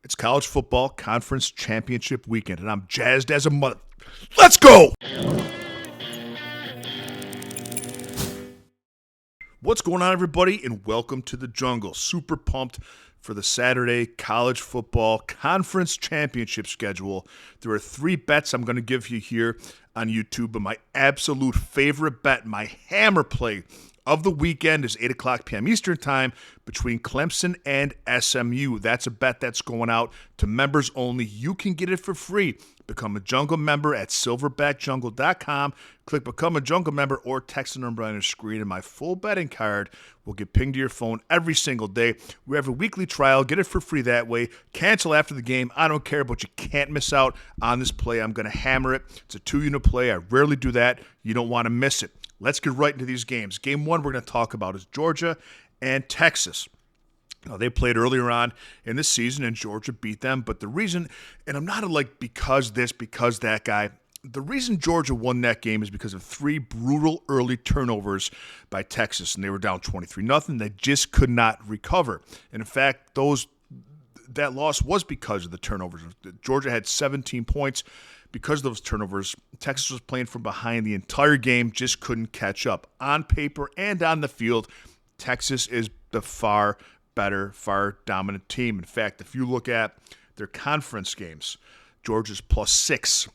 It's college football conference championship weekend, and I'm jazzed as a mother. Let's go! What's going on, everybody, and welcome to the jungle. Super pumped for the Saturday college football conference championship schedule. There are 3 bets I'm going to give you here on YouTube, but my absolute favorite bet, my hammer play of the weekend is 8 o'clock p.m. Eastern Time between Clemson and SMU. That's a bet that's going out to members only. You can get it for free. Become a Jungle member at silverbackjungle.com. Click Become a Jungle member or text the number on your screen, and my full betting card will get pinged to your phone every single day. We have a weekly trial. Get it for free that way. Cancel after the game. I don't care, but you can't miss out on this play. I'm going to hammer it. It's a 2-unit play. I rarely do that. You don't want to miss it. Let's get right into these games. Game 1 we're going to talk about is Georgia and Texas. Now, they played earlier on in the season, and Georgia beat them. But the reason, and I'm not like because this, because that guy, the reason Georgia won that game is because of 3 brutal early turnovers by Texas, and they were down 23-0. They just could not recover. And in fact, that loss was because of the turnovers. Georgia had 17 points. Because of those turnovers, Texas was playing from behind the entire game, just couldn't catch up. On paper and on the field, Texas is the far better, far dominant team. In fact, if you look at their conference games, Georgia's +6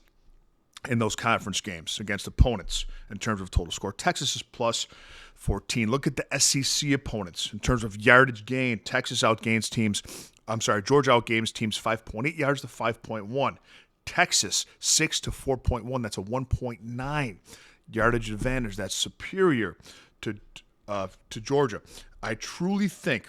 in those conference games against opponents in terms of total score. Texas is +14. Look at the SEC opponents in terms of yardage gain. Georgia outgains teams 5.8 yards to 5.1. Texas 6 to 4.1. That's a 1.9 yardage advantage. That's superior to Georgia. I truly think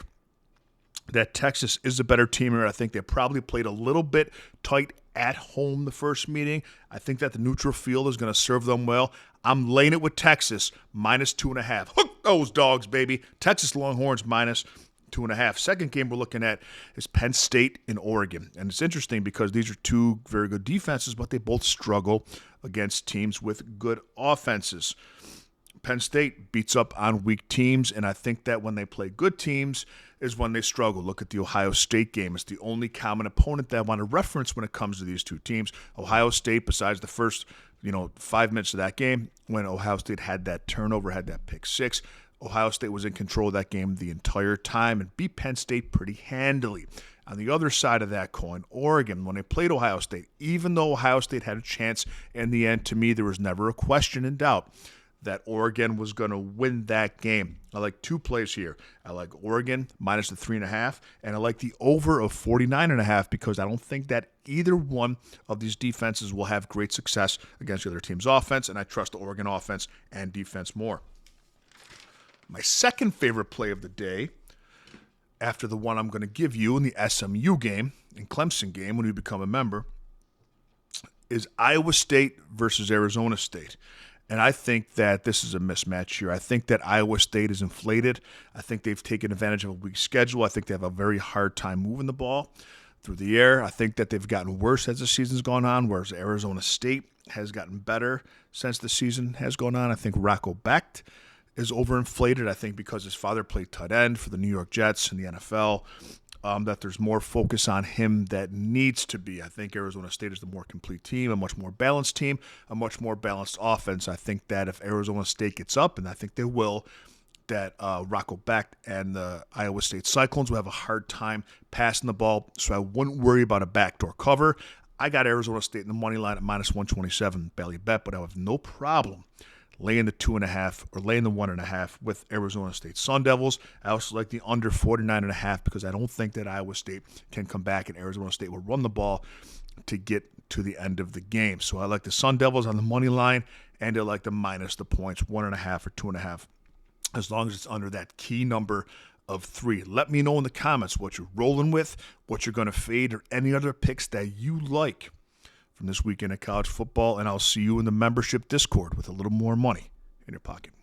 that Texas is a better team here. I think they probably played a little bit tight at home the first meeting. I think that the neutral field is going to serve them well. I'm laying it with Texas -2.5. Hook those dogs, baby. Texas Longhorns -2.5. Second game we're looking at is Penn State and Oregon. And it's interesting because these are 2 very good defenses, but they both struggle against teams with good offenses. Penn State beats up on weak teams, and I think that when they play good teams is when they struggle. Look at the Ohio State game. It's the only common opponent that I want to reference when it comes to these 2 teams. Ohio State, besides the first 5 minutes of that game, when Ohio State had that turnover, had that pick 6, Ohio State was in control of that game the entire time and beat Penn State pretty handily. On the other side of that coin, Oregon, when they played Ohio State, even though Ohio State had a chance in the end, to me, there was never a question in doubt that Oregon was going to win that game. I like 2 plays here. I like Oregon -3.5, and I like the over of 49.5 because I don't think that either one of these defenses will have great success against the other team's offense, and I trust the Oregon offense and defense more. My second favorite play of the day, after the one I'm going to give you in the SMU game, and Clemson game when you become a member, is Iowa State versus Arizona State. And I think that this is a mismatch here. I think that Iowa State is inflated. I think they've taken advantage of a weak schedule. I think they have a very hard time moving the ball through the air. I think that they've gotten worse as the season's gone on, whereas Arizona State has gotten better since the season has gone on. I think Rocco Becht is overinflated. I think because his father played tight end for the New York Jets in the NFL, that there's more focus on him that needs to be. I think Arizona State is the more complete team, a much more balanced team, a much more balanced offense. I think that if Arizona State gets up, and I think they will, that Rocco Becht and the Iowa State Cyclones will have a hard time passing the ball, so I wouldn't worry about a backdoor cover. I got Arizona State in the money line at -127 belly bet, but I have no problem laying the 2.5 or laying the 1.5 with Arizona State Sun Devils. I also like the under 49.5 because I don't think that Iowa State can come back and Arizona State will run the ball to get to the end of the game. So I like the Sun Devils on the money line, and I like the minus the points, 1.5 or 2.5, as long as it's under that key number of 3. Let me know in the comments what you're rolling with, what you're going to fade, or any other picks that you like from this weekend of college football, and I'll see you in the membership Discord with a little more money in your pocket.